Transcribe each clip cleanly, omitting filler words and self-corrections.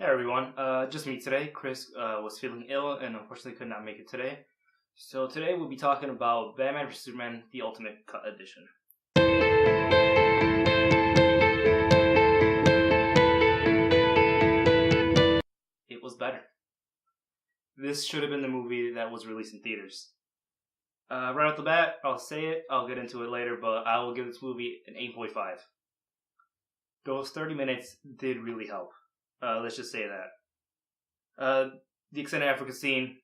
Hey everyone, just me today. Chris was feeling ill and unfortunately could not make it today. So today we'll be talking about Batman vs Superman: The Ultimate Cut Edition. It was better. This should have been the movie that was released in theaters. Right off the bat, I'll say it, I'll get into it later, but I will give this movie an 8.5. Those 30 minutes did really help. Let's just say that. The extended Africa scene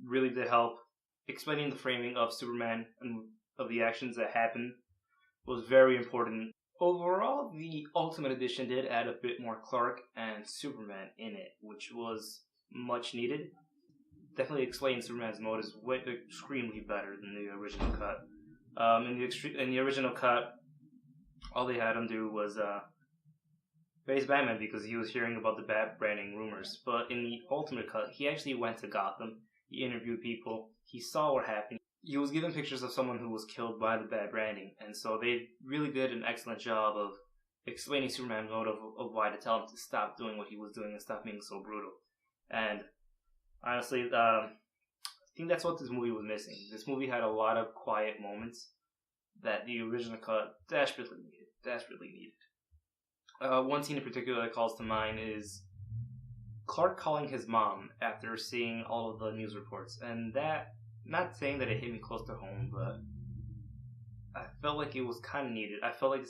really did help. Explaining the framing of Superman and of the actions that happened was very important. Overall, the Ultimate Edition did add a bit more Clark and Superman in it, which was much needed. Definitely explained Superman's motives way extremely better than the original cut. In the original cut, all they had him do was face Batman because he was hearing about the Bat branding rumors. But in the Ultimate cut, he actually went to Gotham. He interviewed people. He saw what happened. He was given pictures of someone who was killed by the Bat branding, and so they really did an excellent job of explaining Superman's motive of why to tell him to stop doing what he was doing and stop being so brutal. And honestly, I think that's what this movie was missing. This movie had a lot of quiet moments that the original cut desperately needed. One scene in particular that calls to mind is Clark calling his mom after seeing all of the news reports, and that, not saying that it hit me close to home, but I felt like it was kind of needed. I felt like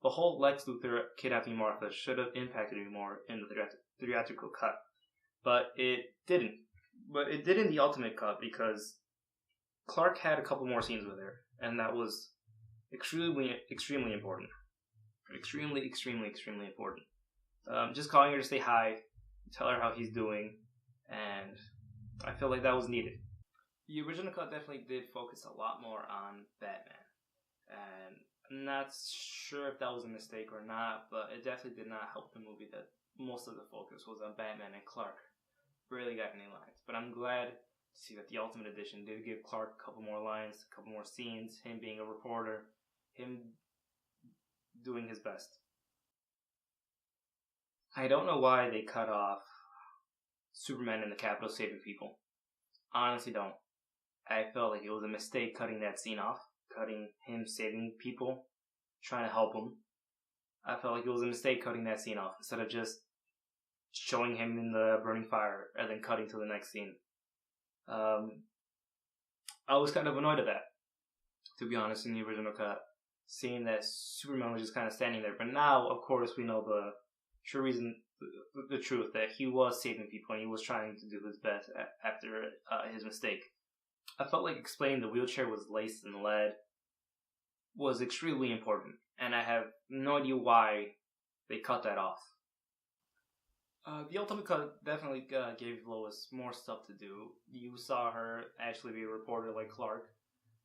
the whole Lex Luthor kidnapping Martha should have impacted me more in the theatrical cut, but it didn't. But it did in the Ultimate cut because Clark had a couple more scenes with her, and that was extremely important. Extremely important. Just calling her to say hi, tell her how he's doing, and I feel like that was needed. The original cut definitely did focus a lot more on Batman, and I'm not sure if that was a mistake or not, but it definitely did not help the movie that most of the focus was on Batman and Clark. Barely got any lines, but I'm glad to see that the Ultimate Edition did give Clark a couple more lines, a couple more scenes, him being a reporter, him doing his best. I don't know why they cut off Superman in the Capitol saving people. Honestly don't. I felt like it was a mistake cutting that scene off, cutting him saving people, trying to help him. I felt like it was a mistake cutting that scene off instead of just showing him in the burning fire and then cutting to the next scene. I was kind of annoyed at that, to be honest, in the original cut, seeing that Superman was just kind of standing there. But now, of course, we know the true reason, the truth, that he was saving people and he was trying to do his best after his mistake. I felt like explaining the wheelchair was laced in lead was extremely important, and I have no idea why they cut that off. The Ultimate Cut definitely gave Lois more stuff to do. You saw her actually be a reporter like Clark.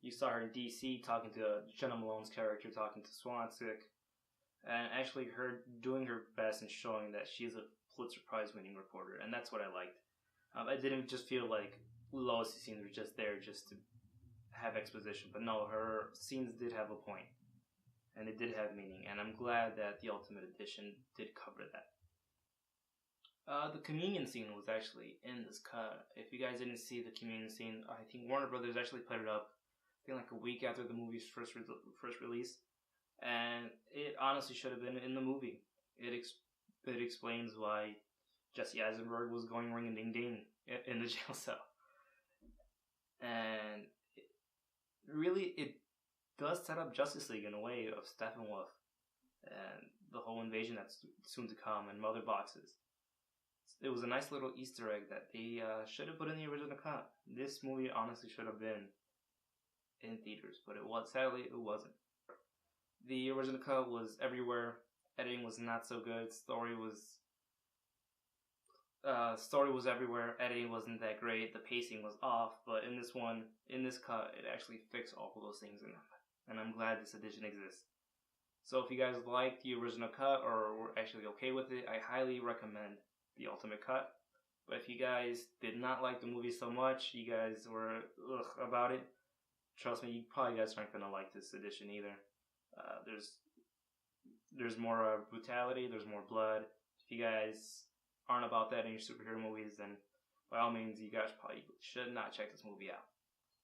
You saw her in DC talking to Jenna Malone's character, talking to Swansik, and actually her doing her best and showing that she's a Pulitzer Prize winning reporter, and that's what I liked. I didn't just feel like Lois' scenes were just there just to have exposition, but no, her scenes did have a point, and it did have meaning, and I'm glad that the Ultimate Edition did cover that. The communion scene was actually in this cut. If you guys didn't see the communion scene, I think Warner Brothers actually put it up, I think like a week after the movie's first release, and it honestly should have been in the movie. It explains why Jesse Eisenberg was going ring a ding ding in the jail cell, and it does set up Justice League in a way of Steppenwolf and the whole invasion that's soon to come and Mother Boxes. It was a nice little Easter egg that they should have put in the original cut. This movie honestly should have been in theaters, but sadly it wasn't. The original cut was everywhere. Editing was not so good. Story was everywhere. Editing wasn't that great. The pacing was off. But in this cut, it actually fixed all of those things, and I'm glad this edition exists. So if you guys liked the original cut or were actually okay with it, I highly recommend the Ultimate Cut. But if you guys did not like the movie so much, you guys were about it, trust me, you probably guys aren't gonna like this edition either. There's more brutality, there's more blood, If you guys aren't about that in your superhero movies, then by all means, you guys probably should not check this movie out.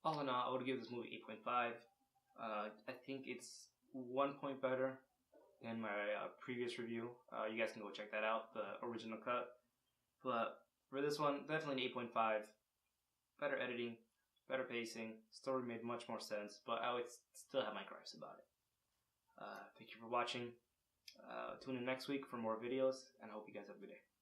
All in all, I would give this movie 8.5. I think it's 1 point better than my previous review. You guys can go check that out, the original cut. But for this one, definitely an 8.5. Better editing, better pacing, story made much more sense, but I would still have my gripes about it. Thank you for watching. Tune in next week for more videos, and I hope you guys have a good day.